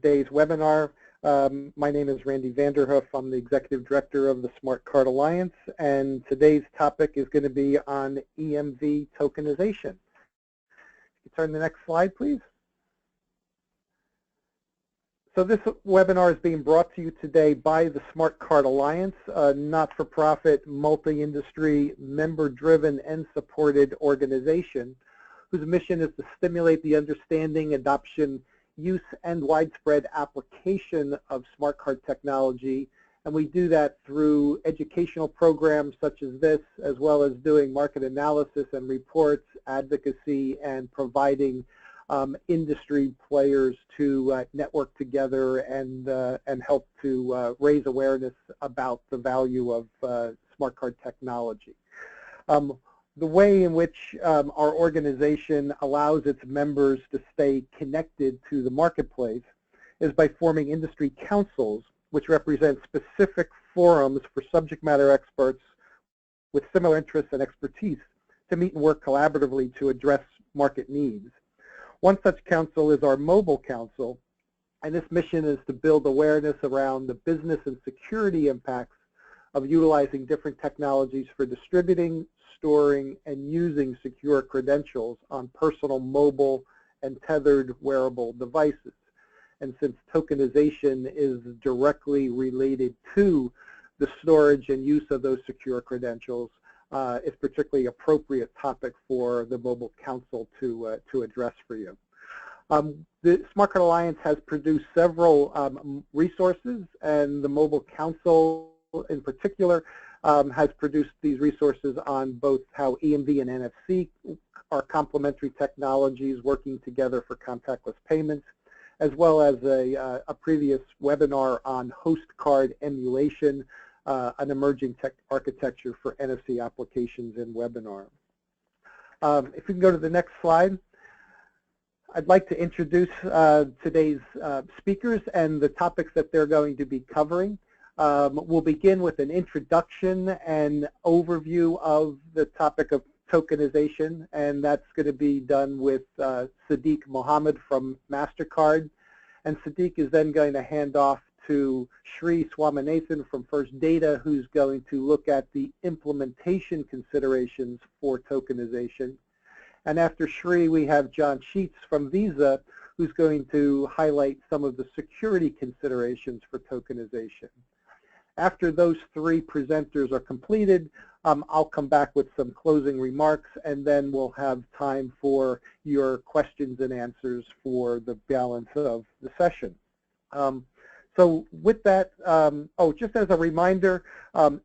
today's webinar. My name is Randy Vanderhoof. I'm the Executive Director of the Smart Card Alliance, and today's topic is going to be on EMV tokenization. Turn to the next slide, please. So this webinar is being brought to you today by the Smart Card Alliance, a not-for-profit, multi-industry, member-driven and supported organization whose mission is to stimulate the understanding, adoption, use, and widespread application of smart card technology. And we do that through educational programs such as this, as well as doing market analysis and reports, advocacy, and providing industry players to network together and help to raise awareness about the value of smart card technology. The way in which our organization allows its members to stay connected to the marketplace is by forming industry councils, which represent specific forums for subject matter experts with similar interests and expertise to meet and work collaboratively to address market needs. One such council is our Mobile Council, and this mission is to build awareness around the business and security impacts of utilizing different technologies for distributing, storing, and using secure credentials on personal, mobile, and tethered wearable devices. And since tokenization is directly related to the storage and use of those secure credentials, it's particularly appropriate topic for the Mobile Council to address for you. The Smart Card Alliance has produced several resources, and the Mobile Council in particular has produced these resources on both how EMV and NFC are complementary technologies working together for contactless payments, as well as a previous webinar on host card emulation, an emerging tech architecture for NFC applications in webinar. If we can go to the next slide, I'd like to introduce today's speakers and the topics that they're going to be covering. We'll begin with an introduction and overview of the topic of tokenization, and that's going to be done with Sadiq Mohammed from MasterCard. And Sadiq is then going to hand off to Sri Swaminathan from First Data, who's going to look at the implementation considerations for tokenization. And after Sri, we have John Sheets from Visa, who's going to highlight some of the security considerations for tokenization. After those three presenters are completed, I'll come back with some closing remarks, and then we'll have time for your questions and answers for the balance of the session. So with that, just as a reminder,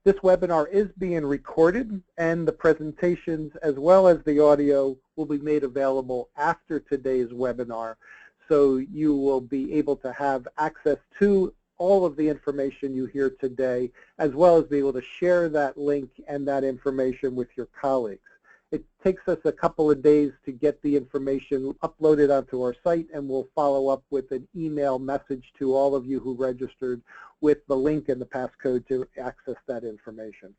this webinar is being recorded, and the presentations as well as the audio will be made available after today's webinar. So you will be able to have access to all of the information you hear today, as well as be able to share that link and that information with your colleagues. It takes us a couple of days to get the information uploaded onto our site, and we'll follow up with an email message to all of you who registered with the link and the passcode to access that information.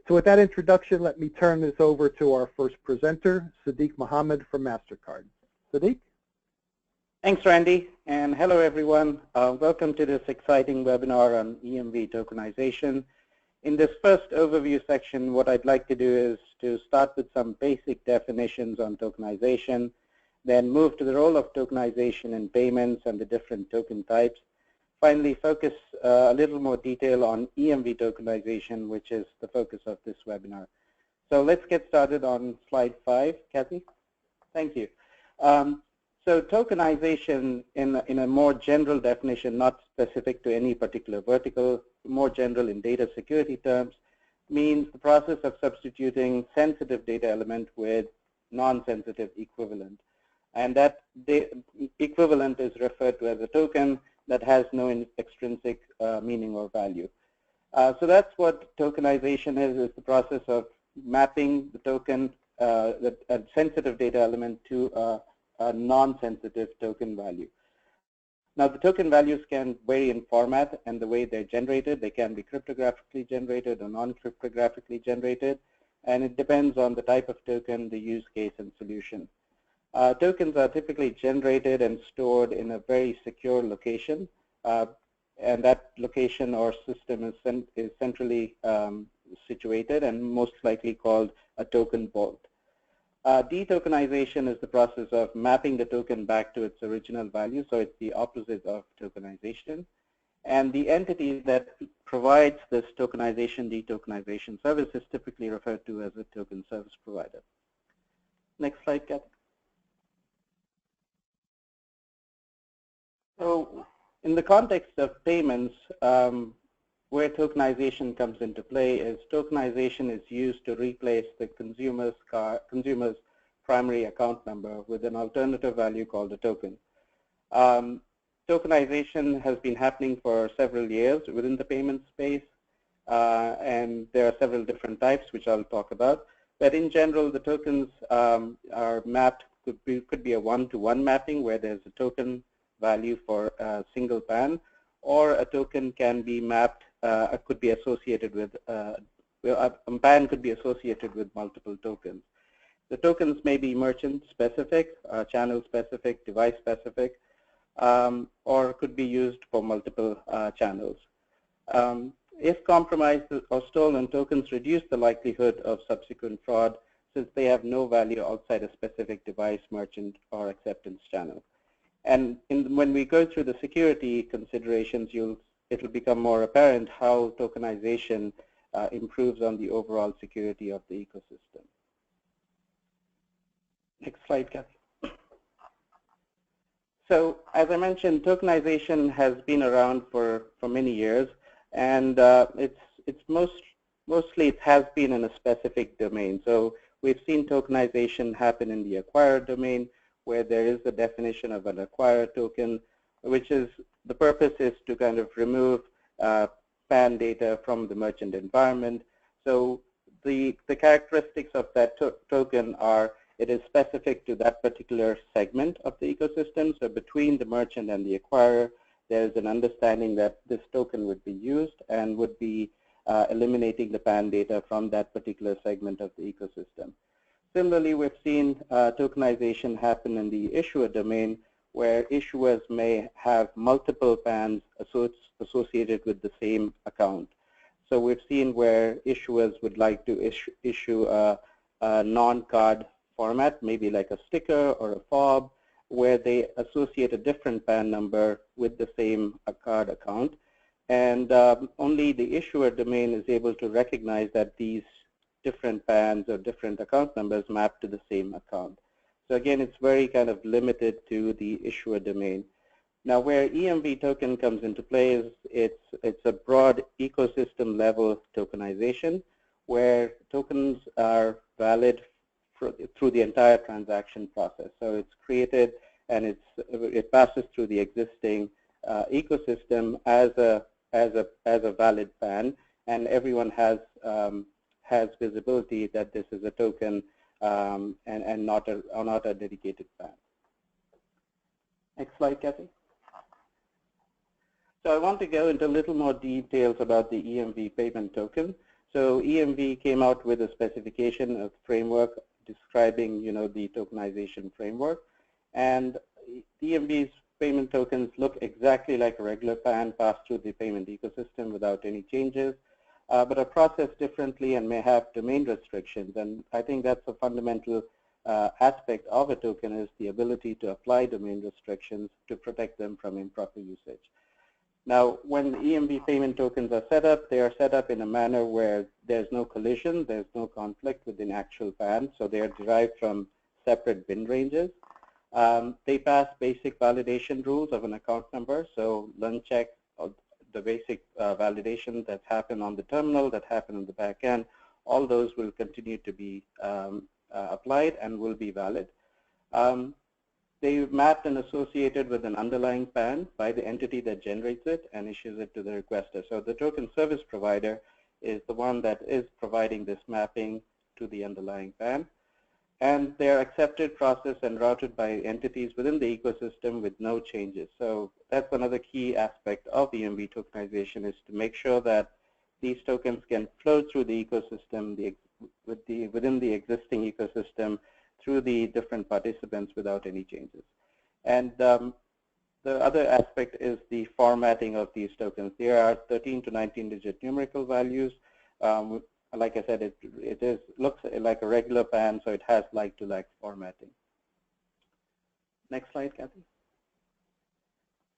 So with that introduction, let me turn this over to our first presenter, Sadiq Mohammed from MasterCard. Sadiq? Thanks, Randy, and hello, everyone. Welcome to this exciting webinar on EMV tokenization. In this first overview section, what I'd like to do is to start with some basic definitions on tokenization, then move to the role of tokenization in payments and the different token types. Finally, focus a little more detail on EMV tokenization, which is the focus of this webinar. So let's get started on slide 5. Kathy? Thank you. So tokenization, in a more general definition, not specific to any particular vertical, more general in data security terms, means the process of substituting sensitive data element with non-sensitive equivalent. And that equivalent is referred to as a token that has no extrinsic meaning or value. So that's what tokenization is the process of mapping the token, a sensitive data element to a non-sensitive token value. Now, the token values can vary in format and the way they're generated. They can be cryptographically generated or non-cryptographically generated, and it depends on the type of token, the use case, and solution. Tokens are typically generated and stored in a very secure location, and that location or system is centrally situated and most likely called a token vault. Detokenization is the process of mapping the token back to its original value, so it's the opposite of tokenization. And the entity that provides this tokenization, detokenization service is typically referred to as a token service provider. Next slide, Kathy. So in the context of payments, where tokenization comes into play is tokenization is used to replace the consumer's primary account number with an alternative value called a token. Tokenization has been happening for several years within the payment space, and there are several different types which I'll talk about. But in general, the tokens are mapped, could be a one-to-one mapping where there's a token value for a single PAN, or a token can be mapped, could be associated with, a PAN could be associated with multiple tokens. The tokens may be merchant-specific, channel-specific, device-specific, or could be used for multiple channels. If compromised or stolen, tokens reduce the likelihood of subsequent fraud since they have no value outside a specific device, merchant, or acceptance channel. And when we go through the security considerations, it'll become more apparent how tokenization improves on the overall security of the ecosystem. Next slide, Kathy. So as I mentioned, tokenization has been around for many years, and mostly it has been in a specific domain. So we've seen tokenization happen in the acquirer domain, where there is a definition of an acquirer token, which is the purpose is to kind of remove PAN data from the merchant environment. So the characteristics of that token are it is specific to that particular segment of the ecosystem. So between the merchant and the acquirer, there is an understanding that this token would be used and would be eliminating the PAN data from that particular segment of the ecosystem. Similarly, we've seen tokenization happen in the issuer domain, where issuers may have multiple PANs associated with the same account. So we've seen where issuers would like to issue a non-card format, maybe like a sticker or a fob, where they associate a different PAN number with the same card account. And only the issuer domain is able to recognize that these different PANs or different account numbers map to the same account. So again, it's very kind of limited to the issuer domain. Now, where EMV token comes into play is it's a broad ecosystem level tokenization, where tokens are valid through the entire transaction process. So it's created and it passes through the existing ecosystem as a valid PAN, and everyone has visibility that this is a token and not a dedicated PAN. Next slide, Kathy. So I want to go into a little more details about the EMV payment token. So EMV came out with a specification of framework describing, the tokenization framework, and EMV's payment tokens look exactly like a regular PAN passed through the payment ecosystem without any changes, but are processed differently and may have domain restrictions. And I think that's a fundamental aspect of a token, is the ability to apply domain restrictions to protect them from improper usage. Now, when EMV payment tokens are set up, they are set up in a manner where there's no collision, there's no conflict with an actual PAN, so they are derived from separate bin ranges. They pass basic validation rules of an account number, so run check, the basic validation that happen on the terminal, that happen on the back end, all those will continue to be applied and will be valid. They mapped and associated with an underlying PAN by the entity that generates it and issues it to the requester. So the token service provider is the one that is providing this mapping to the underlying PAN. And they're accepted, processed, and routed by entities within the ecosystem with no changes. So that's another key aspect of EMV tokenization, is to make sure that these tokens can flow through the ecosystem, within the existing ecosystem, through the different participants without any changes. And the other aspect is the formatting of these tokens. There are 13 to 19-digit numerical values. Like I said, it looks like a regular PAN, so it has like-to-like formatting. Next slide, Kathy.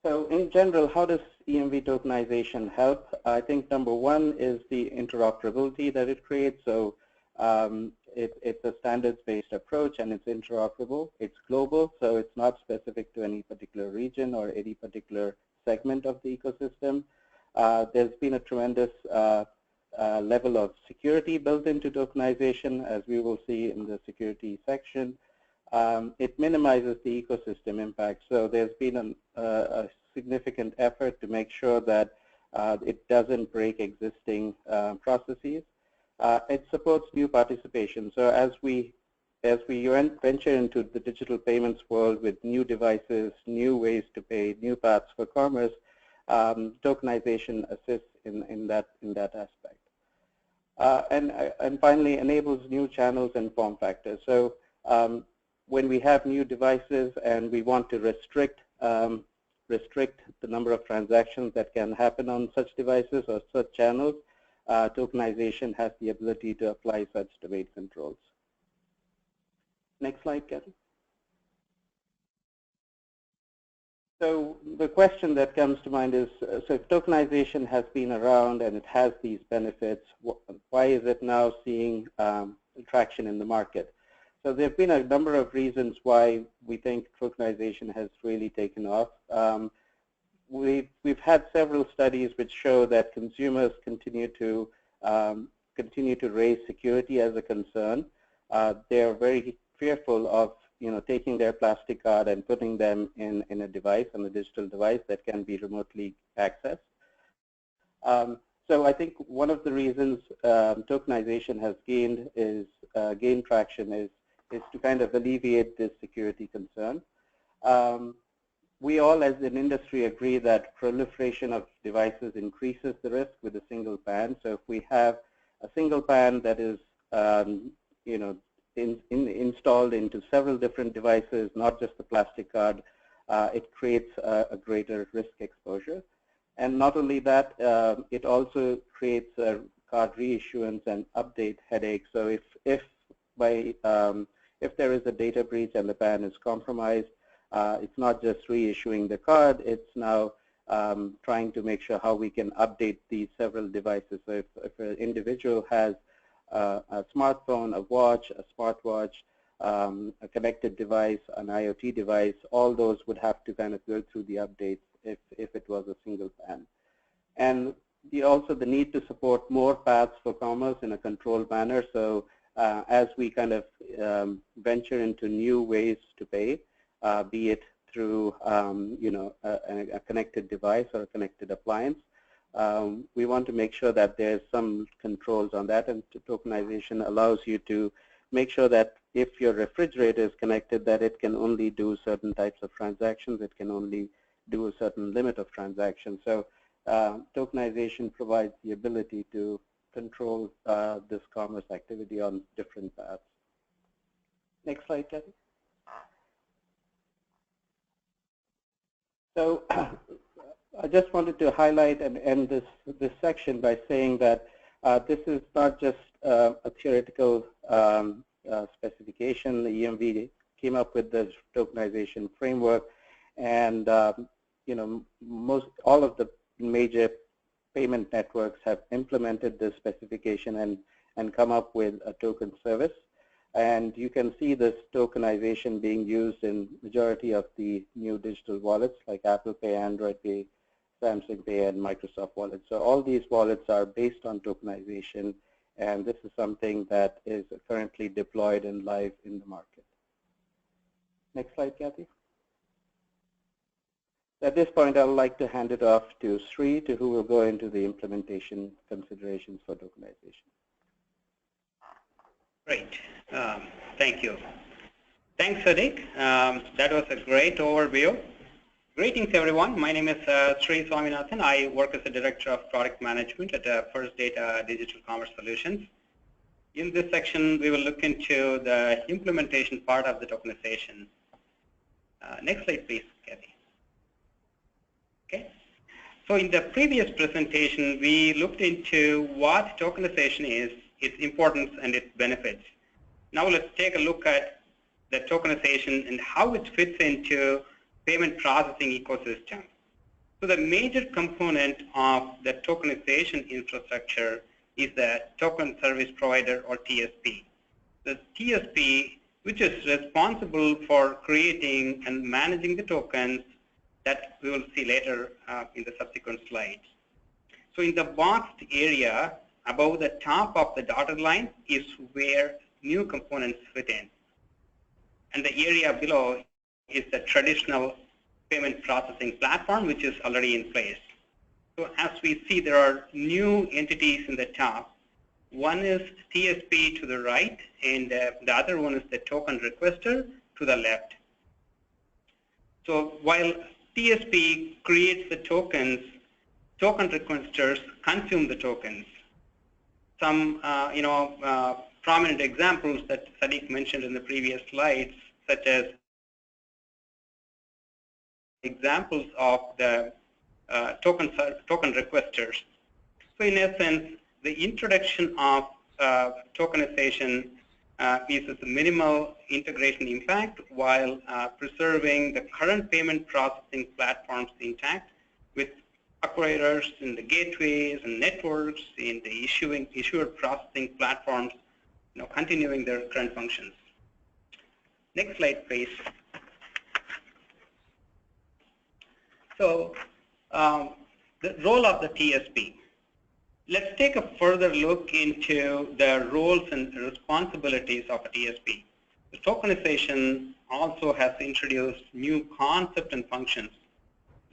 So in general, how does EMV tokenization help? I think number one is the interoperability that it creates. So it's a standards-based approach, and it's interoperable. It's global, so it's not specific to any particular region or any particular segment of the ecosystem. There's been a tremendous level of security built into tokenization, as we will see in the security section. It minimizes the ecosystem impact. So there's been a significant effort to make sure that it doesn't break existing processes. It supports new participation. So as we venture into the digital payments world with new devices, new ways to pay, new paths for commerce, tokenization assists in that aspect. And finally, enables new channels and form factors. So when we have new devices and we want to restrict the number of transactions that can happen on such devices or such channels, tokenization has the ability to apply such domain controls. Next slide, Kathy. So the question that comes to mind is, so if tokenization has been around and it has these benefits, why is it now seeing traction in the market? So there have been a number of reasons why we think tokenization has really taken off. We've had several studies which show that consumers continue to raise security as a concern. They're very fearful of taking their plastic card and putting them in a device, on a digital device that can be remotely accessed. So I think one of the reasons tokenization has gained traction is to kind of alleviate this security concern. We all as an industry agree that proliferation of devices increases the risk with a single PAN. So if we have a single PAN that is installed into several different devices, not just the plastic card, it creates a greater risk exposure. And not only that, it also creates a card reissuance and update headache. So if there is a data breach and the PAN is compromised, it's not just reissuing the card, it's now trying to make sure how we can update these several devices. So if an individual has a smartphone, a watch, a smartwatch, a connected device, an IoT device, all those would have to kind of go through the updates if it was a single PAN. And also the need to support more paths for commerce in a controlled manner. So as we kind of venture into new ways to pay, be it through a connected device or a connected appliance, we want to make sure that there's some controls on that, and tokenization allows you to make sure that if your refrigerator is connected, that it can only do certain types of transactions, it can only do a certain limit of transactions. So tokenization provides the ability to control this commerce activity on different paths. Next slide, Kathy. So I just wanted to highlight and end this section by saying that this is not just a theoretical specification. The EMV came up with the tokenization framework, and all of the major payment networks have implemented this specification and come up with a token service. And you can see this tokenization being used in majority of the new digital wallets like Apple Pay, Android Pay, Samsung Pay, and Microsoft Wallet. So all these wallets are based on tokenization, and this is something that is currently deployed and live in the market. Next slide, Kathy. At this point, I would like to hand it off to Sri, who will go into the implementation considerations for tokenization. Great. Thank you. Thanks, Sadiq. That was a great overview. Greetings, everyone. My name is Sri Swaminathan. I work as the Director of Product Management at First Data Digital Commerce Solutions. In this section, we will look into the implementation part of the tokenization. Next slide, please, Kathy. Okay. So in the previous presentation, we looked into what tokenization is, its importance, and its benefits. Now let's take a look at the tokenization and how it fits into payment processing ecosystem. So the major component of the tokenization infrastructure is the token service provider, or TSP. The TSP, which is responsible for creating and managing the tokens that we will see later in the subsequent slides. So in the boxed area above the top of the dotted line is where new components fit in. And the area below is the traditional payment processing platform, which is already in place. So as we see, there are new entities in the top. One is TSP to the right, and the other one is the token requester to the left. So while TSP creates the tokens, token requesters consume the tokens. Some prominent examples that Sadiq mentioned in the previous slides, such as examples of the token requesters. So in essence, the introduction of tokenization is a minimal integration impact while preserving the current payment processing platforms intact, with acquirers in the gateways and networks in the issuer processing platforms, continuing their current functions. Next slide, please. So the role of the TSP. Let's take a further look into the roles and responsibilities of a TSP. The tokenization also has introduced new concepts and functions.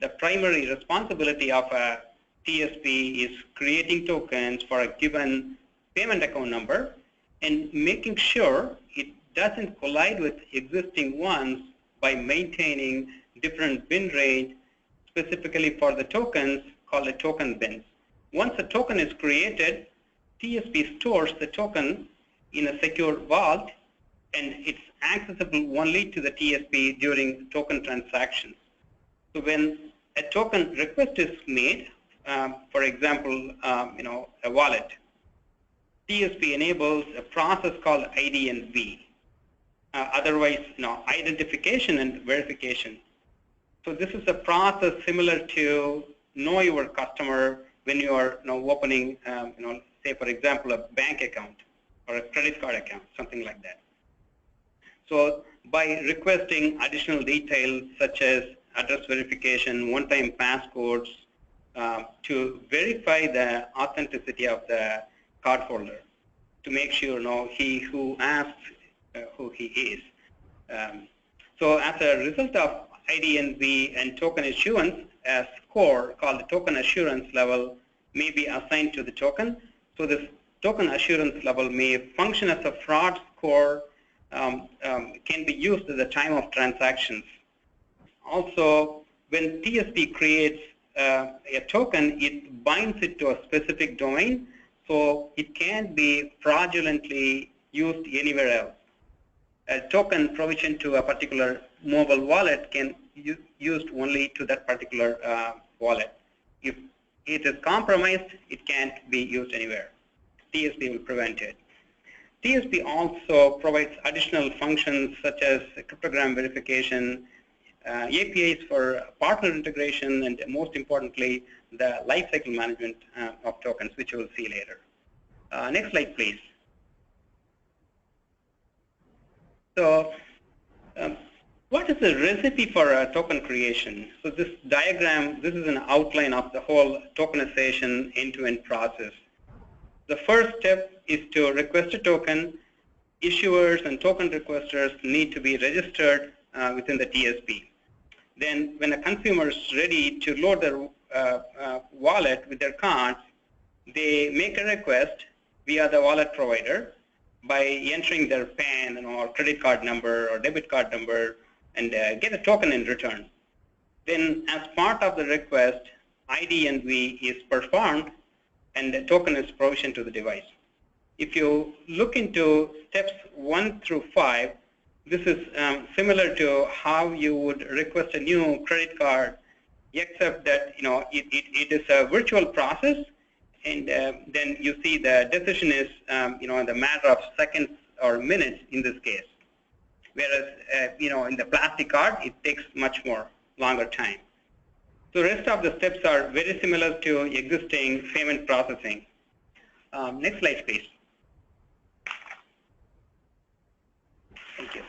The primary responsibility of a TSP is creating tokens for a given payment account number and making sure it doesn't collide with existing ones by maintaining different bin rates specifically for the tokens, called the token bins. Once a token is created, TSP stores the token in a secure vault, and it's accessible only to the TSP during token transactions. So when a token request is made, for example, a wallet, TSP enables a process called IDNV, otherwise identification and verification. So this is a process similar to know your customer when you are opening, say for example, a bank account or a credit card account, something like that. So by requesting additional details such as address verification, one-time passcodes, to verify the authenticity of the cardholder, to make sure he who asks who he is. So as a result of IDNV and token issuance, a score called the token assurance level may be assigned to the token. So this token assurance level may function as a fraud score, can be used at the time of transactions. Also, when TSP creates a token, it binds it to a specific domain, so it can't be fraudulently used anywhere else. A token provisioned to a particular mobile wallet can be used only to that particular wallet. If it is compromised, it can't be used anywhere. TSP will prevent it. TSP also provides additional functions such as cryptogram verification, APIs for partner integration, and most importantly, the lifecycle management of tokens, which you will see later. Next slide, please. So, what is the recipe for a token creation? So this diagram, this is an outline of the whole tokenization end-to-end process. The first step is to request a token. Issuers and token requesters need to be registered within the TSP. Then when a consumer is ready to load their wallet with their cards, they make a request via the wallet provider by entering their PAN or credit card number or debit card number and get a token in return. Then as part of the request, IDNV is performed and the token is provisioned to the device. If you look into steps 1 through 5, this is similar to how you would request a new credit card, except that it is a virtual process, and then you see the decision is in the matter of seconds or minutes in this case. Whereas in the plastic card, it takes much more longer time. So the rest of the steps are very similar to existing payment processing. Next slide, please. Thank you.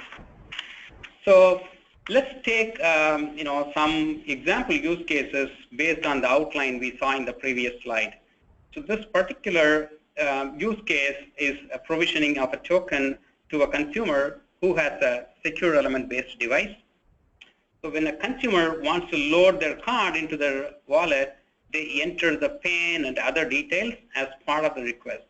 So let's take some example use cases based on the outline we saw in the previous slide. So this particular use case is a provisioning of a token to a consumer who has a secure element-based device. So when a consumer wants to load their card into their wallet, they enter the PAN and other details as part of the request.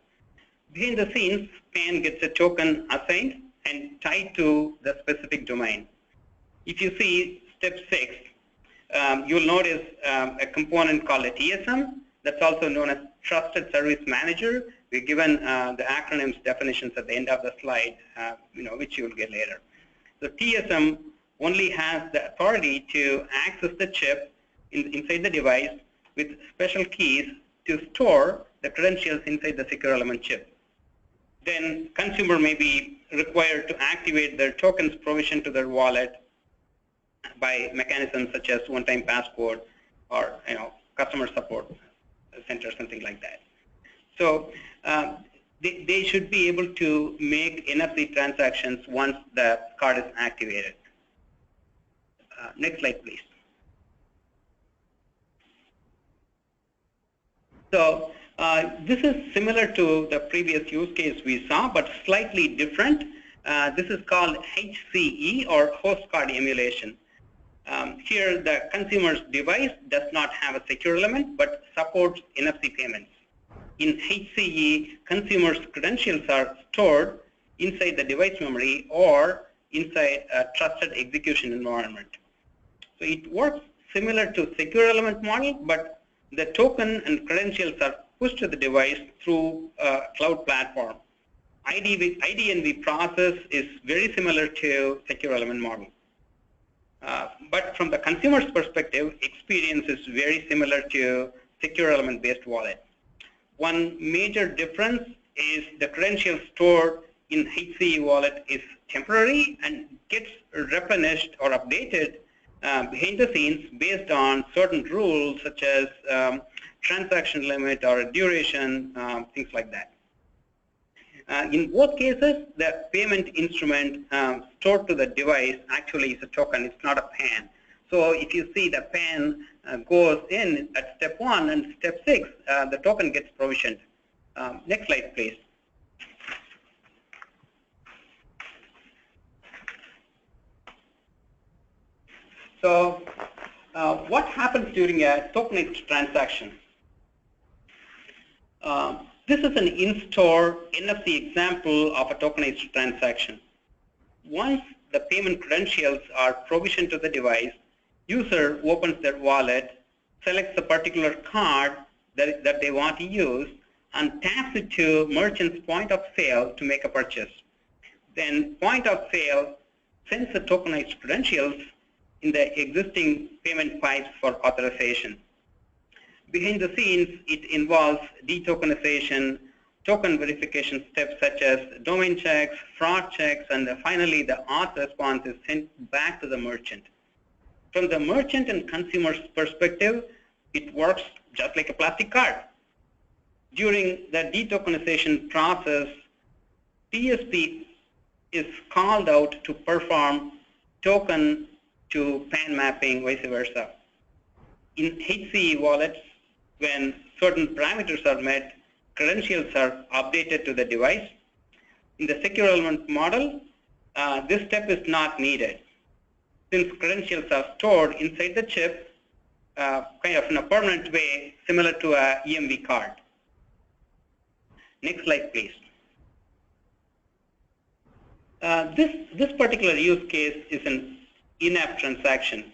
Behind the scenes, PAN gets a token assigned and tied to the specific domain. If you see step 6, you'll notice a component called a TSM that's also known as Trusted Service Manager. We've given the acronyms definitions at the end of the slide, which you'll get later. So TSM only has the authority to access the chip inside the device with special keys to store the credentials inside the secure element chip. Then consumer may be required to activate their tokens provision to their wallet by mechanisms such as one-time passcode or customer support center, something like that. So they should be able to make NFC transactions once the card is activated. Next slide, please. So this is similar to the previous use case we saw, but slightly different. This is called HCE, or host card emulation. Here, the consumer's device does not have a secure element, but supports NFC payments. In HCE, consumers' credentials are stored inside the device memory or inside a trusted execution environment. So it works similar to secure element model, but the token and credentials are pushed to the device through a cloud platform. IDNV process is very similar to secure element model. But from the consumer's perspective, experience is very similar to secure element-based wallet. One major difference is the credentials stored in HCE wallet is temporary and gets replenished or updated behind the scenes based on certain rules such as transaction limit or duration, things like that. In both cases, the payment instrument stored to the device actually is a token. It's not a PAN. So if you see the PAN goes in at step 1 and step 6, the token gets provisioned. Next slide, please. So what happens during a tokenized transaction? This is an in-store NFC example of a tokenized transaction. Once the payment credentials are provisioned to the device, user opens their wallet, selects a particular card that they want to use, and taps it to merchant's point of sale to make a purchase. Then point of sale sends the tokenized credentials in the existing payment pipes for authorization. Behind the scenes, it involves detokenization, token verification steps such as domain checks, fraud checks, and finally the auth response is sent back to the merchant. From the merchant and consumer's perspective, it works just like a plastic card. During the detokenization process, TSP is called out to perform token to PAN mapping, vice versa. In HCE wallets, when certain parameters are met, credentials are updated to the device. In the secure element model, this step is not needed, since credentials are stored inside the chip, kind of in a permanent way, similar to a EMV card. Next slide, please. This particular use case is an in-app transaction.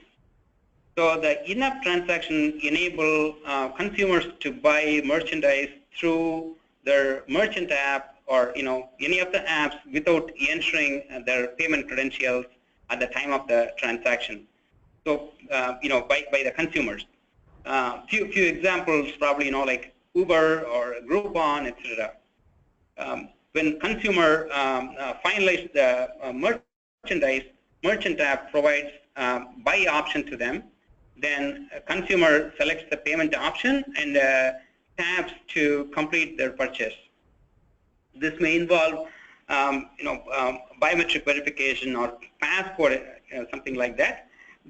So the in-app transaction enable consumers to buy merchandise through their merchant app or any of the apps without entering their payment credentials at the time of the transaction. So by the consumers. Few examples probably like Uber or Groupon, etc. When consumer finalize the merchandise, merchant app provides buy option to them. Then a consumer selects the payment option and taps to complete their purchase. This may involve biometric verification or passport, something like that.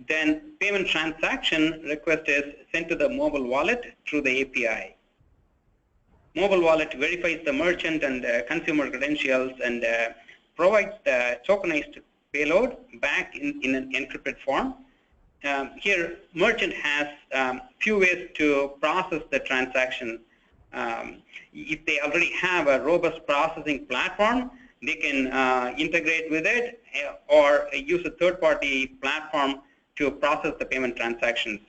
Then payment transaction request is sent to the mobile wallet through the API. Mobile wallet verifies the merchant and consumer credentials and provides the tokenized payload back in an encrypted form. Here, merchant has few ways to process the transaction. If they already have a robust processing platform, they can integrate with it or use a third-party platform to process the payment transactions.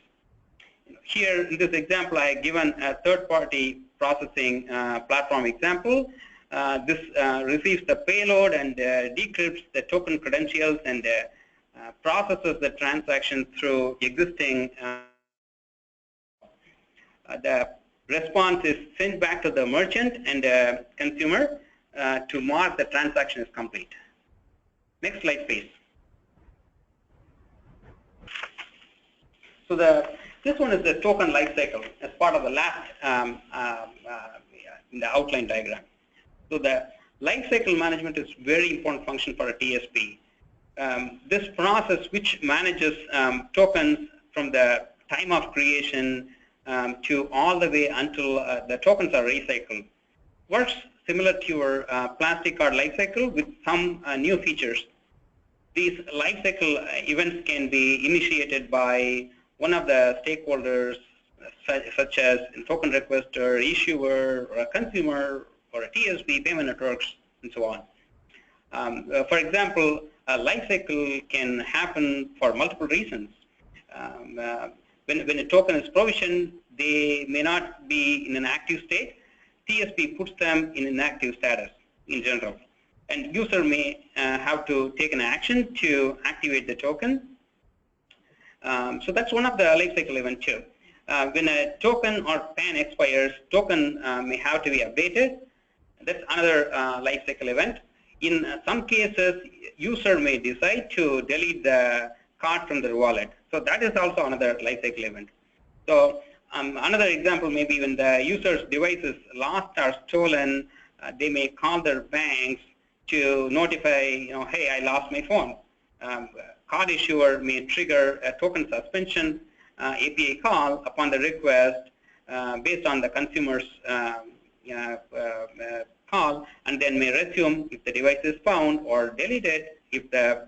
Here, in this example, I have given a third-party processing platform example. This receives the payload and decrypts the token credentials and processes the transaction through existing. The response is sent back to the merchant and consumer to mark the transaction is complete. Next slide, please. So this one is the token lifecycle as part of the last in the outline diagram. So the lifecycle management is very important function for a TSP. This process, which manages tokens from the time of creation to all the way until the tokens are recycled, works similar to your plastic card lifecycle with some new features. These lifecycle events can be initiated by one of the stakeholders, such as a token requester, issuer, or a consumer, or a TSP, payment networks, and so on. For example, a lifecycle can happen for multiple reasons. When a token is provisioned, they may not be in an active state. TSP puts them in an active status in general. And user may have to take an action to activate the token. So that's one of the lifecycle events too. When a token or PAN expires, token may have to be updated. That's another lifecycle event. In some cases, user may decide to delete the card from their wallet. So that is also another lifecycle event. So another example may be when the user's device is lost or stolen, they may call their banks to notify, hey, I lost my phone. Card issuer may trigger a token suspension API call upon the request based on the consumer's call, and then may resume if the device is found, or deleted if the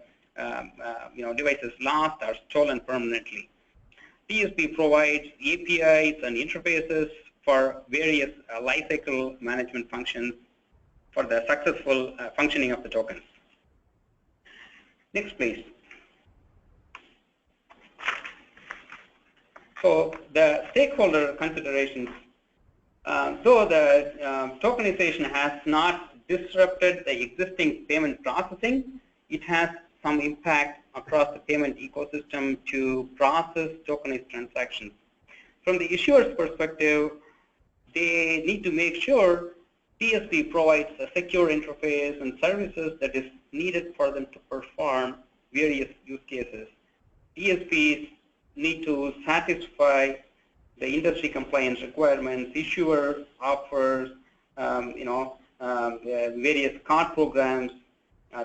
device is lost or stolen permanently. TSP provides APIs and interfaces for various lifecycle management functions for the successful functioning of the tokens. Next, please. So the stakeholder considerations. Though the tokenization has not disrupted the existing payment processing, it has some impact across the payment ecosystem to process tokenized transactions. From the issuer's perspective, they need to make sure TSP provides a secure interface and services that is needed for them to perform various use cases. TSPs need to satisfy the industry compliance requirements. Issuer offers, various card programs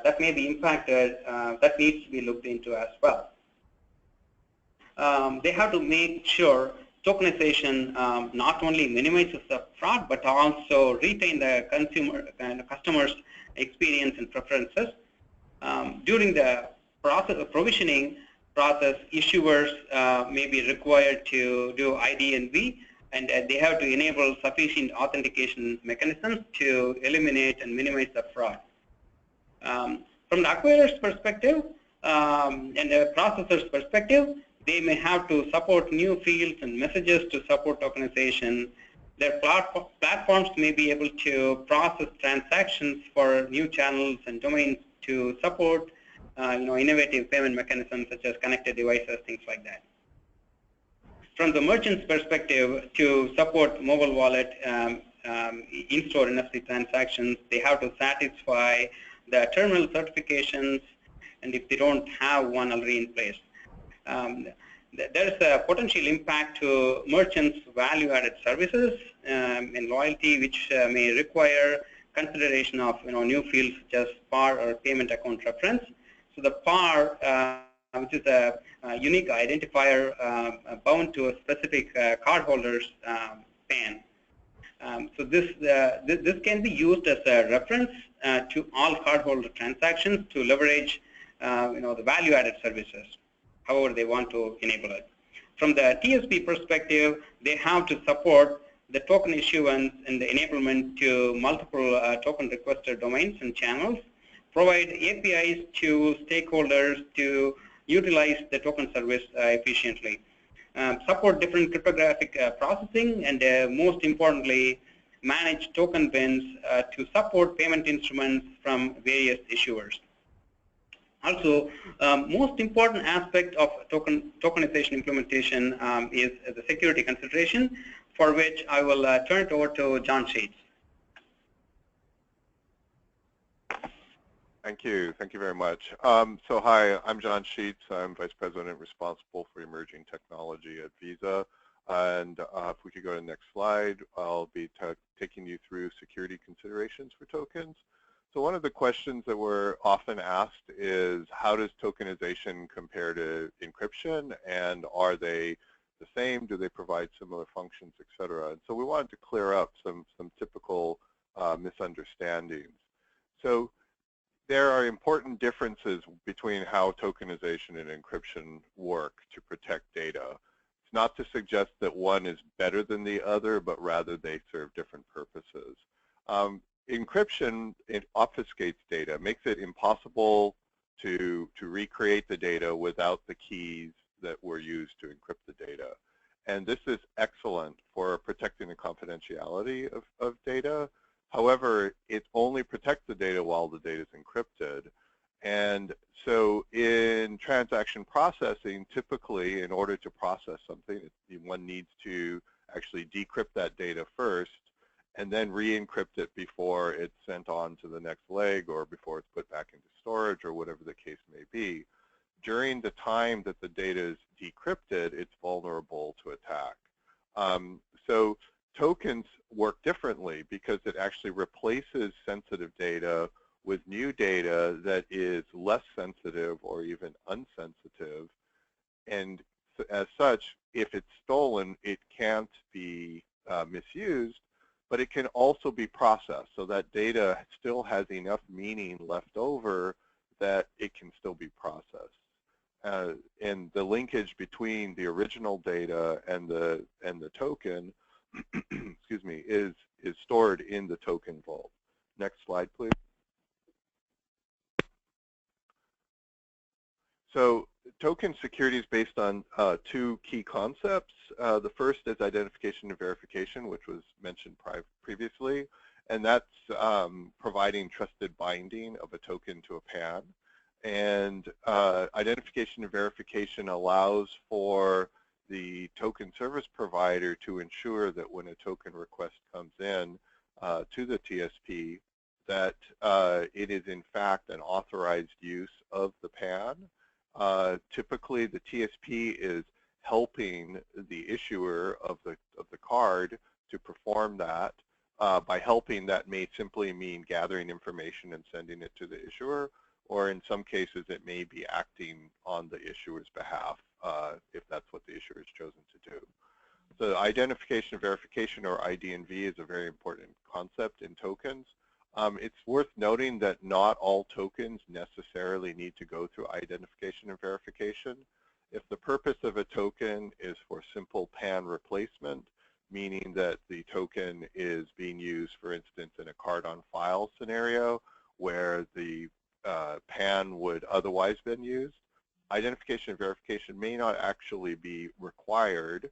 that may be impacted, that needs to be looked into as well. They have to make sure tokenization not only minimizes the fraud, but also retain the customer's experience and preferences. During the process of provisioning process, issuers may be required to do ID&V, and they have to enable sufficient authentication mechanisms to eliminate and minimize the fraud. From the acquirer's perspective and the processor's perspective, they may have to support new fields and messages to support tokenization. Their platforms may be able to process transactions for new channels and domains to support innovative payment mechanisms such as connected devices, things like that. From the merchant's perspective, to support mobile wallet in-store NFC transactions, they have to satisfy the terminal certifications, and if they don't have one already in place. There is a potential impact to merchants' value-added services and loyalty, which may require consideration of new fields such as PAR or payment account reference. So the PAR, which is a unique identifier bound to a specific cardholder's PAN. So this can be used as a reference to all cardholder transactions to leverage the value-added services, however they want to enable it. From the TSP perspective, they have to support the token issuance and the enablement to multiple token requester domains and channels, provide APIs to stakeholders to utilize the token service efficiently, support different cryptographic processing, and most importantly, manage token bins to support payment instruments from various issuers. Also, most important aspect of tokenization implementation is the security consideration, for which I will turn it over to John Sheets. Thank you. Thank you very much. So hi, I'm John Sheets. I'm Vice President responsible for emerging technology at Visa. And if we could go to the next slide, I'll be taking you through security considerations for tokens. So one of the questions that we're often asked is, how does tokenization compare to encryption, and are they the same? Do they provide similar functions, et cetera? And so we wanted to clear up some typical misunderstandings. So there are important differences between how tokenization and encryption work to protect data. It's not to suggest that one is better than the other, but rather they serve different purposes. Encryption, it obfuscates data, makes it impossible to recreate the data without the keys that were used to encrypt the data. And this is excellent for protecting the confidentiality of data. However, it only protects the data while the data is encrypted. And so in transaction processing, typically, in order to process something, one needs to actually decrypt that data first and then re-encrypt it before it's sent on to the next leg or before it's put back into storage or whatever the case may be. During the time that the data is decrypted, it's vulnerable to attack. So tokens work differently because it actually replaces sensitive data with new data that is less sensitive or even unsensitive. And as such, if it's stolen, it can't be misused, but it can also be processed. So that data still has enough meaning left over that it can still be processed. And the linkage between the original data and the token excuse me, is stored in the token vault. Next slide, please. So token security is based on two key concepts. The first is identification and verification, which was mentioned previously, and that's providing trusted binding of a token to a PAN. And identification and verification allows for the token service provider to ensure that when a token request comes in to the TSP, that it is in fact an authorized use of the PAN. Typically, the TSP is helping the issuer of the card to perform that. By helping, that may simply mean gathering information and sending it to the issuer, or in some cases it may be acting on the issuer's behalf if that's what the issuer has chosen to do. So identification and verification, or ID&V, is a very important concept in tokens. It's worth noting that not all tokens necessarily need to go through identification and verification. If the purpose of a token is for simple PAN replacement, meaning that the token is being used, for instance, in a card on file scenario where the PAN would otherwise been used, identification and verification may not actually be required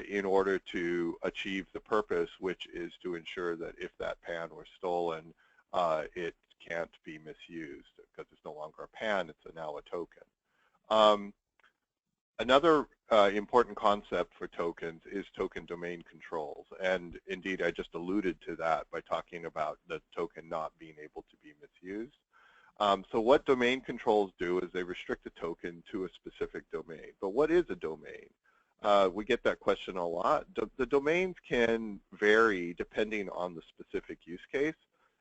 in order to achieve the purpose, which is to ensure that if that PAN were stolen, it can't be misused because it's no longer a PAN, it's now a token. Another important concept for tokens is token domain controls, and indeed I just alluded to that by talking about the token not being able to be misused. So what domain controls do is they restrict a token to a specific domain. But what is a domain? We get that question a lot. The domains can vary depending on the specific use case.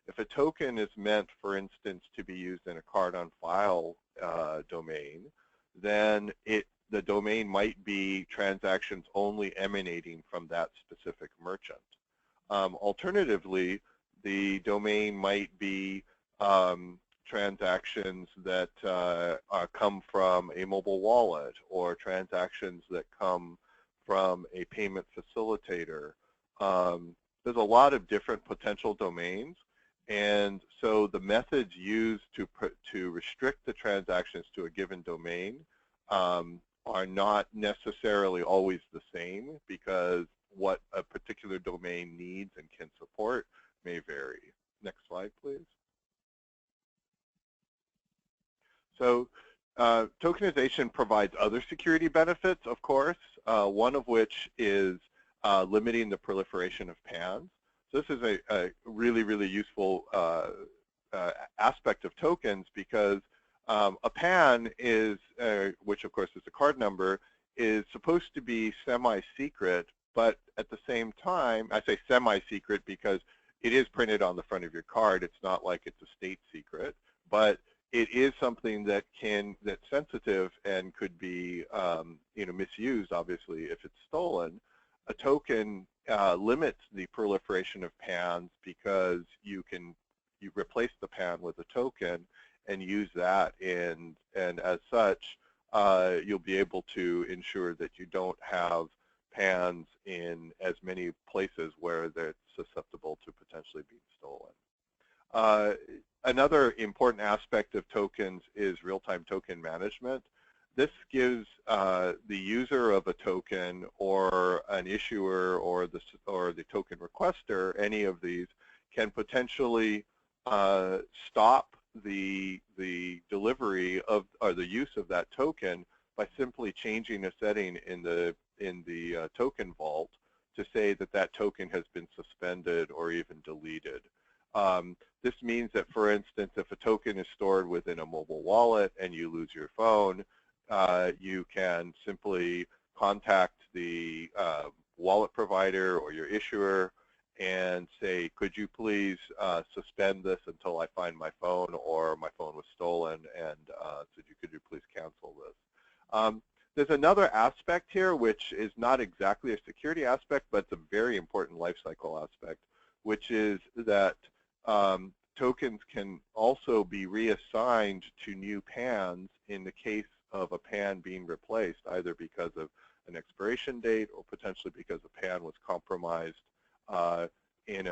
If a token is meant, for instance, to be used in a card on file domain, then the domain might be transactions only emanating from that specific merchant. Alternatively, the domain might be transactions that come from a mobile wallet, or transactions that come from a payment facilitator. There's a lot of different potential domains, and so the methods used to restrict the transactions to a given domain are not necessarily always the same, because what a particular domain needs and can support may vary. Next slide, please. So tokenization provides other security benefits, of course, one of which is limiting the proliferation of PANs. So this is a really, really useful aspect of tokens, because a PAN is, which of course is a card number, is supposed to be semi-secret, but at the same time, I say semi-secret because it is printed on the front of your card. It's not like it's a state secret, but it is something that's sensitive and could be misused, obviously, if it's stolen. A token limits the proliferation of PANs because you replace the PAN with a token and use that, and as such, you'll be able to ensure that you don't have PANs in as many places where they're susceptible to potentially being stolen. Another important aspect of tokens is real-time token management. This gives the user of a token, or an issuer, or the token requester, any of these, can potentially stop the delivery of, or the use of that token by simply changing a setting in the token vault to say that that token has been suspended or even deleted. This means that, for instance, if a token is stored within a mobile wallet and you lose your phone, you can simply contact the wallet provider or your issuer and say, could you please suspend this until I find my phone, or my phone was stolen, and could you please cancel this? There's another aspect here which is not exactly a security aspect, but it's a very important life cycle aspect, which is that tokens can also be reassigned to new PANs in the case of a PAN being replaced, either because of an expiration date or potentially because a PAN was compromised in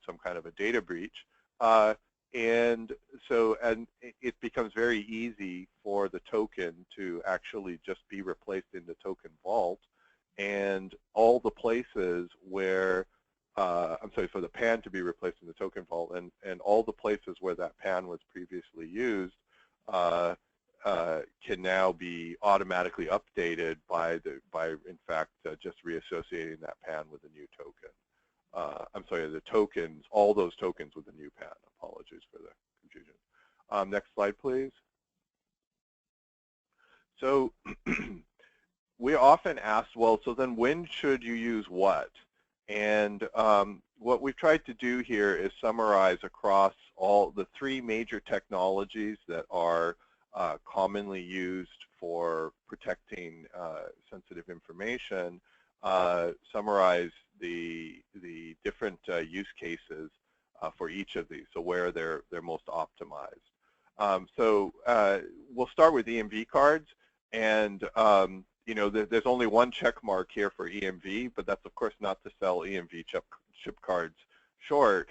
some kind of a data breach. And it becomes very easy for the token to actually just be replaced in the token vault, and all the places where for the PAN to be replaced in the token vault, and all the places where that PAN was previously used can now be automatically updated by in fact just reassociating that PAN with a new token. The tokens, all those tokens with a new PAN. Apologies for the confusion. Next slide, please. So we often ask, well, so then when should you use what? And what we've tried to do here is summarize across all the three major technologies that are commonly used for protecting sensitive information, summarize the different use cases for each of these, so where they're most optimized. We'll start with EMV cards, and there's only one check mark here for EMV, but that's of course not to sell EMV chip cards short.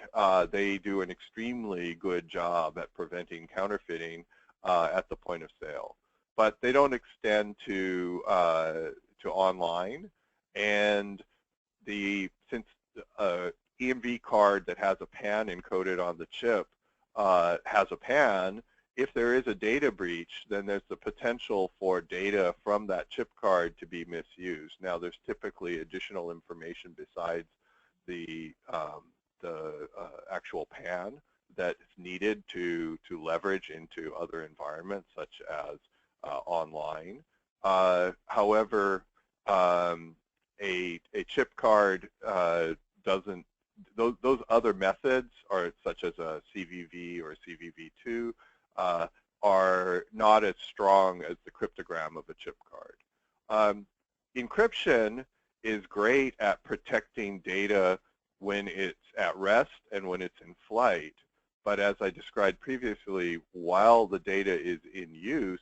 They do an extremely good job at preventing counterfeiting at the point of sale. but they don't extend to online. And since EMV card that has a PAN encoded on the chip has a PAN, if there is a data breach, then there's the potential for data from that chip card to be misused. Now, there's typically additional information besides the actual PAN that is needed to leverage into other environments, such as online. However, a chip card doesn't. Those other methods, such as a CVV or CVV2, are not as strong as the cryptogram of a chip card. Encryption is great at protecting data when it's at rest and when it's in flight, but as I described previously, while the data is in use,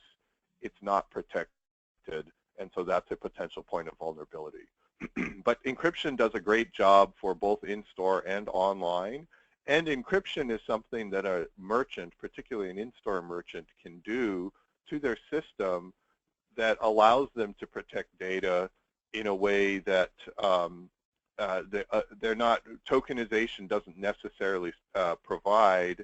it's not protected, and so that's a potential point of vulnerability. But encryption does a great job for both in-store and online, and encryption is something that a merchant, particularly an in-store merchant, can do to their system that allows them to protect data in a way that they're not, tokenization doesn't necessarily provide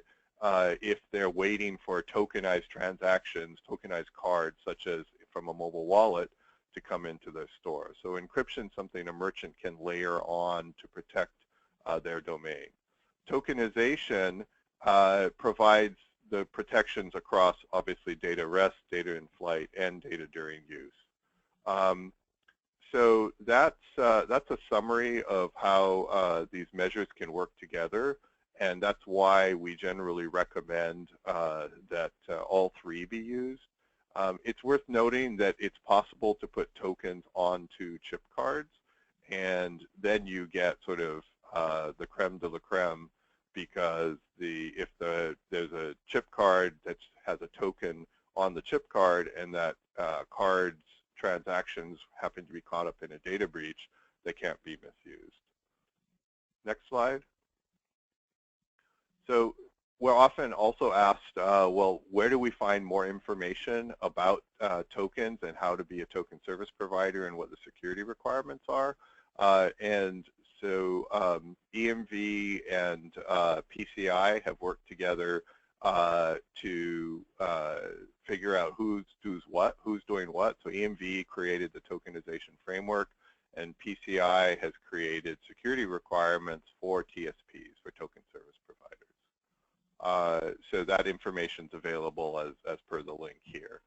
if they're waiting for tokenized transactions, tokenized cards, such as from a mobile wallet, to come into their store. So encryption is something a merchant can layer on to protect their domain. Tokenization provides the protections across, obviously, data rest, data in flight, and data during use. So that's a summary of how these measures can work together, and that's why we generally recommend that all three be used. It's worth noting that it's possible to put tokens onto chip cards, and then you get sort of the creme de la creme, because if there's a chip card that has a token on the chip card, and that card's transactions happen to be caught up in a data breach, they can't be misused. Next slide. So we're often also asked, well, where do we find more information about tokens and how to be a token service provider and what the security requirements are? And so EMV and PCI have worked together to figure out who's doing what. So EMV created the tokenization framework, and PCI has created security requirements for TSPs, for token service providers. So that information is available as per the link here.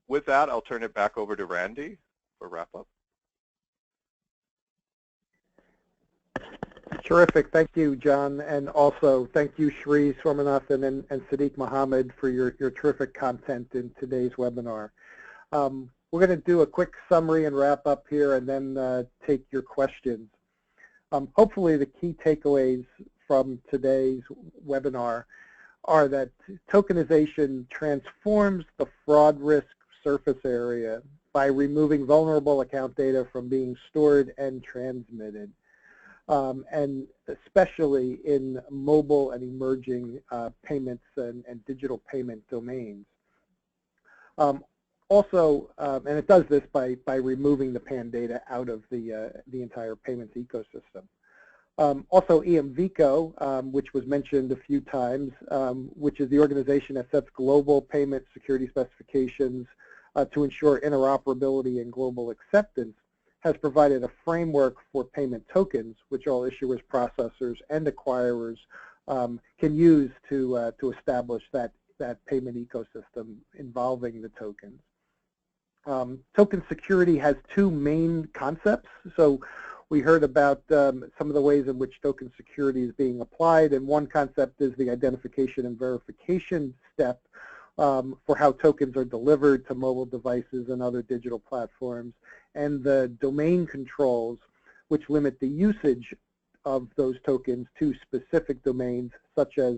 With that, I'll turn it back over to Randy for wrap-up. Terrific. Thank you, John. And also, thank you, Shri Swaminathan and Sadiq Mohammed, for your terrific content in today's webinar. We're going to do a quick summary and wrap up here and then take your questions. Hopefully, the key takeaways from today's webinar are that tokenization transforms the fraud risk surface area by removing vulnerable account data from being stored and transmitted. And especially in mobile and emerging payments and digital payment domains. Also, and it does this by removing the PAN data out of the entire payments ecosystem. Also, EMVCO, which was mentioned a few times, which is the organization that sets global payment security specifications to ensure interoperability and global acceptance, has provided a framework for payment tokens, which all issuers, processors, and acquirers can use to establish that payment ecosystem involving the tokens. Token security has two main concepts. So we heard about some of the ways in which token security is being applied, and one concept is the identification and verification step for how tokens are delivered to mobile devices and other digital platforms, and the domain controls, which limit the usage of those tokens to specific domains, such as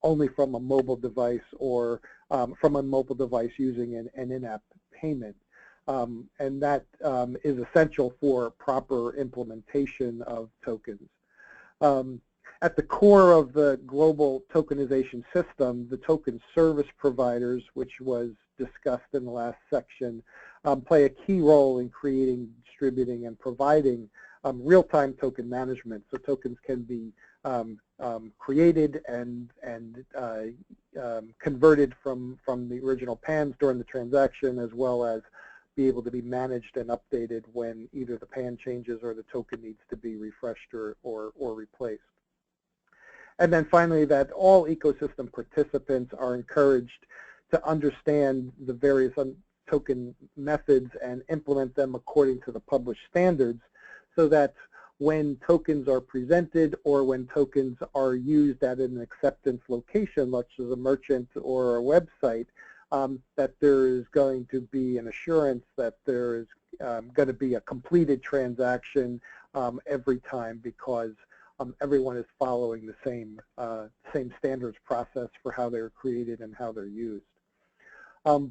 only from a mobile device or from a mobile device using an in-app payment. And that is essential for proper implementation of tokens. At the core of the global tokenization system, the token service providers, which was discussed in the last section play a key role in creating, distributing, and providing real-time token management. So tokens can be created and converted from the original PANs during the transaction, as well as be able to be managed and updated when either the PAN changes or the token needs to be refreshed or replaced. And then finally, that all ecosystem participants are encouraged to understand the various token methods and implement them according to the published standards, so that when tokens are presented or when tokens are used at an acceptance location, such as a merchant or a website, that there is going to be an assurance that there is going to be a completed transaction every time, because everyone is following the same standards process for how they're created and how they're used. A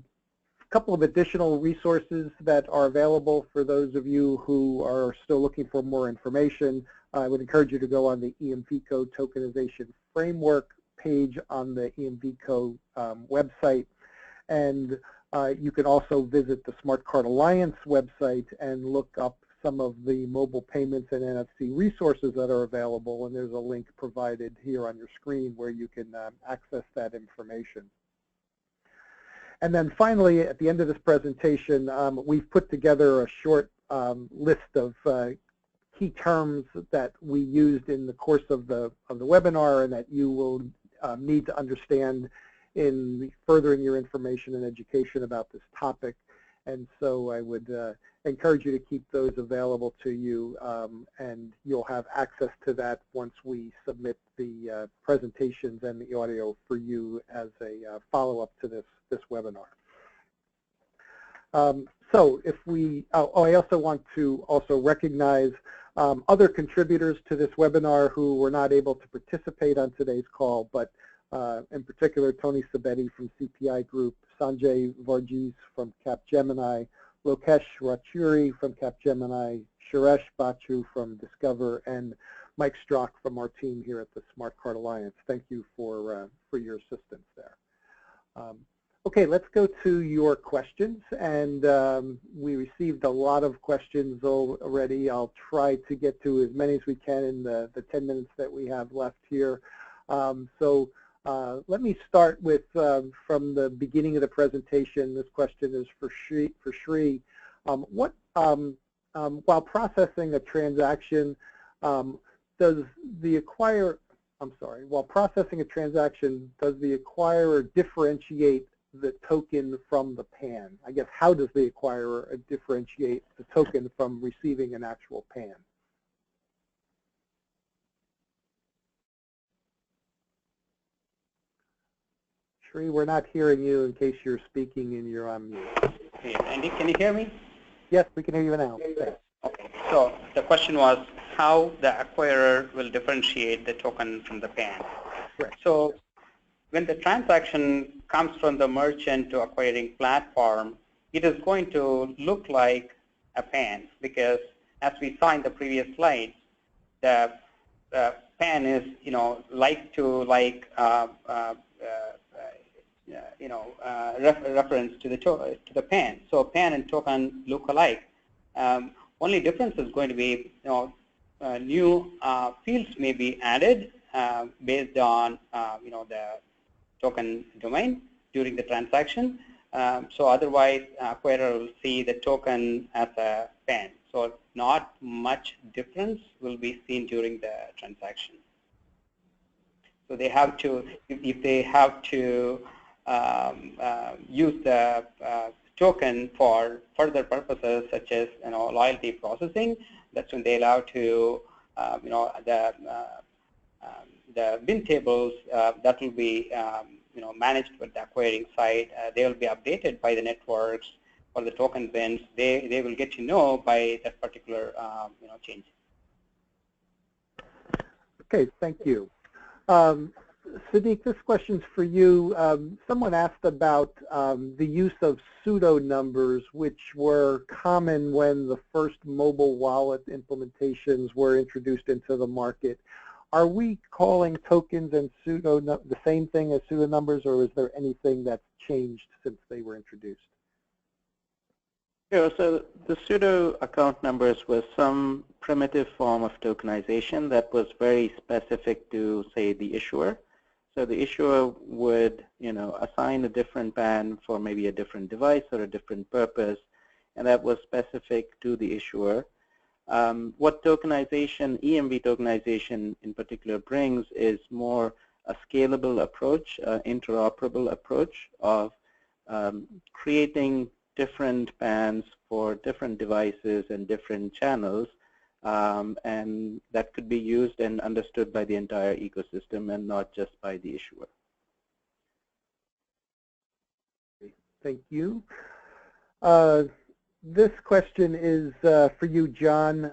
couple of additional resources that are available for those of you who are still looking for more information. I would encourage you to go on the EMV Tokenization Framework page on the EMV website. And you can also visit the Smart Card Alliance website and look up some of the mobile payments and NFC resources that are available. And there's a link provided here on your screen where you can access that information. And then finally, at the end of this presentation, we've put together a short list of key terms that we used in the course of the webinar and that you will need to understand in furthering your information and education about this topic. And so I would encourage you to keep those available to you, and you'll have access to that once we submit the presentations and the audio for you as a follow-up to this webinar. So if we, I also want to recognize other contributors to this webinar who were not able to participate on today's call, but in particular, Tony Sabetti from CPI Group, Sanjay Varghese from Capgemini, Lokesh Rachuri from Capgemini, Suresh Bachu from Discover, and Mike Strock from our team here at the Smart Card Alliance. Thank you for your assistance there. Okay, let's go to your questions. And we received a lot of questions already. I'll try to get to as many as we can in the 10 minutes that we have left here. Let me start with, from the beginning of the presentation, this question is for Shri. While processing a transaction, while processing a transaction, does the acquirer differentiate the token from the PAN? I guess, how does the acquirer differentiate the token from receiving an actual PAN? Shri, we're not hearing you in case you're speaking and you're on mute. Okay, Andy, can you hear me? Yes, we can hear you now. Okay, so the question was how the acquirer will differentiate the token from the PAN. Right. So when the transaction comes from the merchant to acquiring platform, it is going to look like a PAN, because as we saw in the previous slide, the PAN is, like to like reference to the PAN. So PAN and token look alike. Only difference is going to be, new fields may be added based on, the token domain during the transaction. So otherwise, acquirer will see the token as a PAN. So not much difference will be seen during the transaction. So they have to, if they have to use the token for further purposes such as loyalty processing, that's when they allow to the bin tables that will be managed with the acquiring side. They will be updated by the networks for the token bins. They will get to know by that particular change. Okay, thank you. Sadiq, this question's for you. Someone asked about the use of pseudo numbers, which were common when the first mobile wallet implementations were introduced into the market. are we calling tokens and pseudo the same thing as pseudo numbers, or is there anything that's changed since they were introduced? Sure. So the pseudo account numbers was some primitive form of tokenization that was very specific to, say, the issuer. So the issuer would, assign a different PAN for maybe a different device or a different purpose, and that was specific to the issuer. What tokenization, EMV tokenization in particular, brings is more a scalable approach, interoperable approach of creating different PANs for different devices and different channels, and that could be used and understood by the entire ecosystem and not just by the issuer. Thank you. This question is for you, John.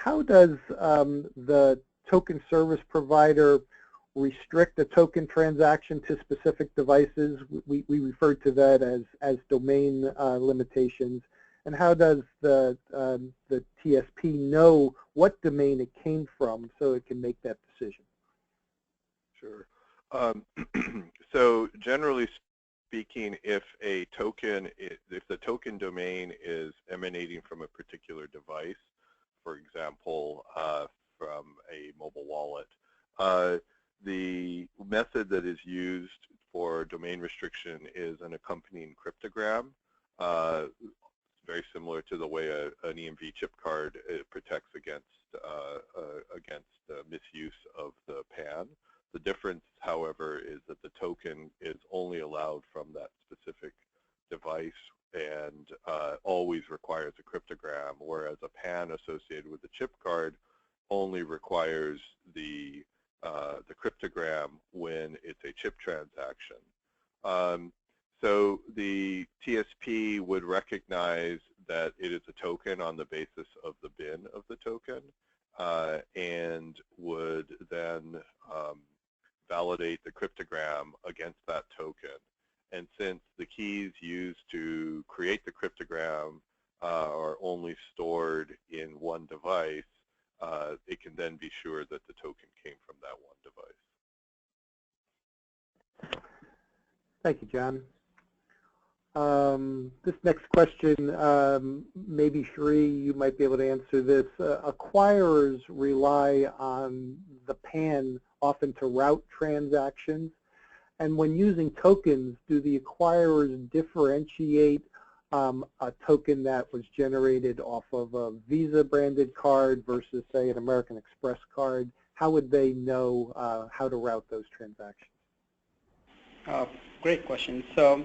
How does the token service provider restrict a token transaction to specific devices? We referred to that as domain limitations. And how does the TSP know what domain it came from so it can make that decision? Sure. So generally speaking, if the token domain is emanating from a particular device, for example, from a mobile wallet, the method that is used for domain restriction is an accompanying cryptogram, very similar to the way an EMV chip card protects against misuse of the PAN. The difference, however, is that the token is only allowed from that specific device and always requires a cryptogram, whereas a PAN associated with the chip card only requires the cryptogram when it's a chip transaction. So the TSP would recognize that it is a token on the basis of the bin of the token, and would then validate the cryptogram against that token. And since the keys used to create the cryptogram are only stored in one device, it can then be sure that the token came from that one device. Thank you, John. This next question, maybe Shri, you might be able to answer this. Acquirers rely on the PAN often to route transactions. And when using tokens, do the acquirers differentiate a token that was generated off of a Visa branded card versus, say, an American Express card? How would they know how to route those transactions? Great question. So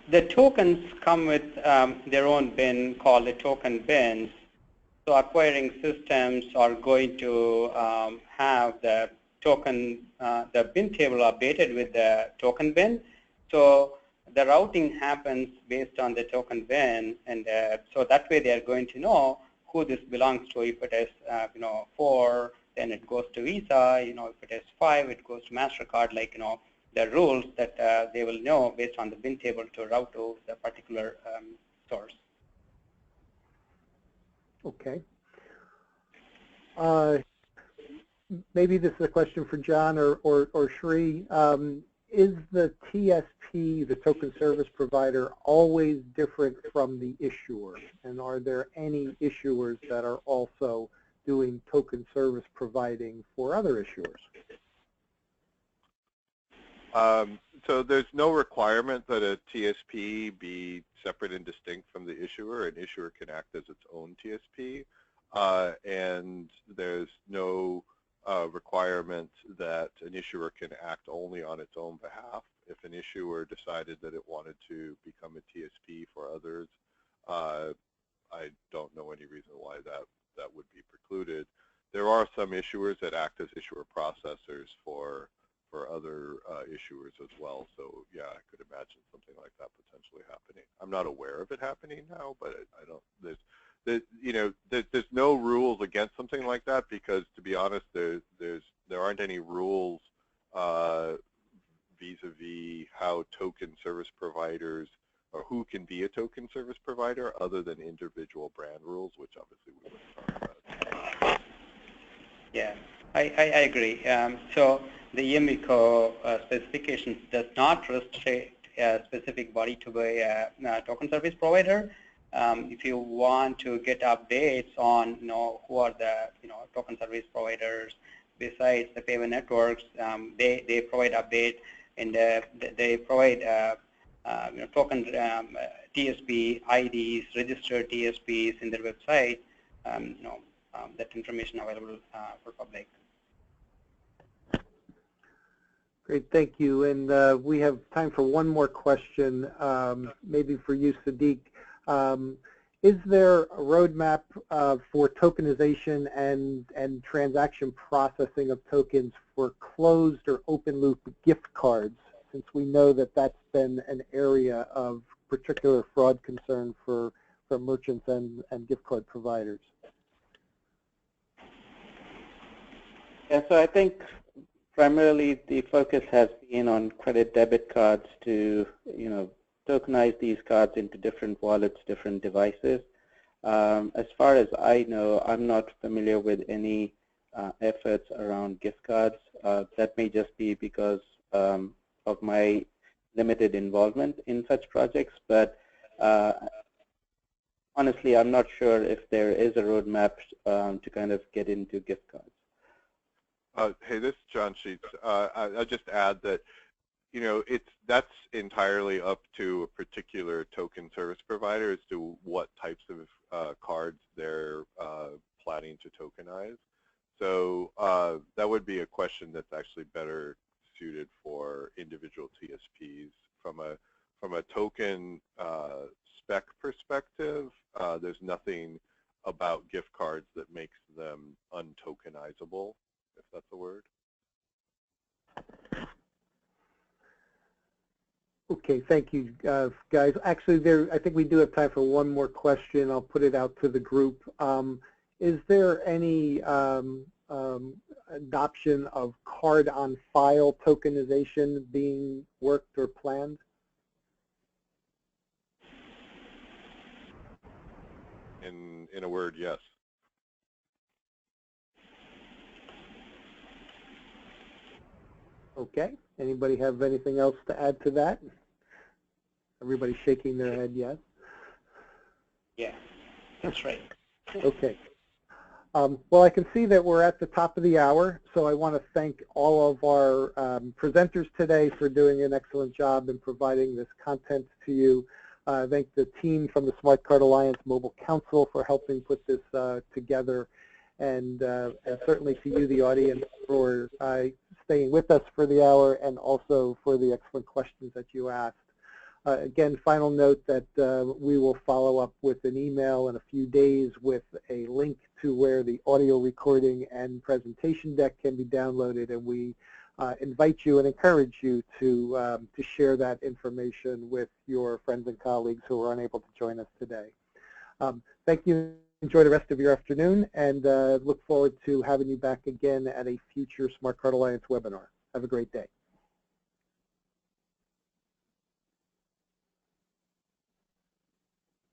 the tokens come with their own bin called the token bins. So acquiring systems are going to have the token, the bin table updated with the token bin. So the routing happens based on the token bin, and so that way they are going to know who this belongs to. If it is 4, then it goes to Visa. If it is 5, it goes to MasterCard. The rules that they will know based on the bin table to route to the particular source. Okay. Maybe this is a question for John or Shri. Is the TSP, the token service provider, always different from the issuer? And are there any issuers that are also doing token service providing for other issuers? So there's no requirement that a TSP be separate and distinct from the issuer. An issuer can act as its own TSP, and there's no requirement that an issuer can act only on its own behalf. If an issuer decided that it wanted to become a TSP for others, I don't know any reason why that would be precluded. There are some issuers that act as issuer processors for other issuers as well. So yeah, I could imagine something like that potentially happening. I'm not aware of it happening now, but I don't. There's no rules against something like that, because to be honest, there aren't any rules vis-a-vis how token service providers, or who can be a token service provider, other than individual brand rules, which obviously we wouldn't talk about. Yeah. I agree. So the EMV specifications does not restrict a specific body to be a token service provider. If you want to get updates on who are the token service providers besides the payment networks, they provide update, and they provide token TSP IDs, registered TSPs in their website. That information available for public. Great, thank you. And we have time for one more question, maybe for you, Sadiq. Is there a roadmap for tokenization and transaction processing of tokens for closed or open loop gift cards, since we know that that's been an area of particular fraud concern for merchants and gift card providers? Yeah, so I think primarily the focus has been on credit debit cards to, tokenize these cards into different wallets, different devices. As far as I know, I'm not familiar with any efforts around gift cards. That may just be because of my limited involvement in such projects, but honestly, I'm not sure if there is a roadmap to kind of get into gift cards. Hey, this is John Sheets. I'll just add that, that's entirely up to a particular token service provider as to what types of cards they're planning to tokenize. So that would be a question that's actually better suited for individual TSPs. From a token spec perspective, there's nothing about gift cards that makes them untokenizable, if that's a word. Okay, thank you, guys. Actually, I think we do have time for one more question. I'll put it out to the group. Is there any adoption of card-on-file tokenization being worked or planned? In a word, yes. Okay. Anybody have anything else to add to that? Everybody shaking their head yes? Yeah, that's right. Okay. Well, I can see that we're at the top of the hour, so I want to thank all of our presenters today for doing an excellent job in providing this content to you. I thank the team from the Smart Card Alliance Mobile Council for helping put this together, and certainly to you, the audience, for staying with us for the hour and also for the excellent questions that you asked. Again, final note that we will follow up with an email in a few days with a link to where the audio recording and presentation deck can be downloaded, and we invite you and encourage you to share that information with your friends and colleagues who are unable to join us today. Thank you. Enjoy the rest of your afternoon, and look forward to having you back again at a future Smart Card Alliance webinar. Have a great day.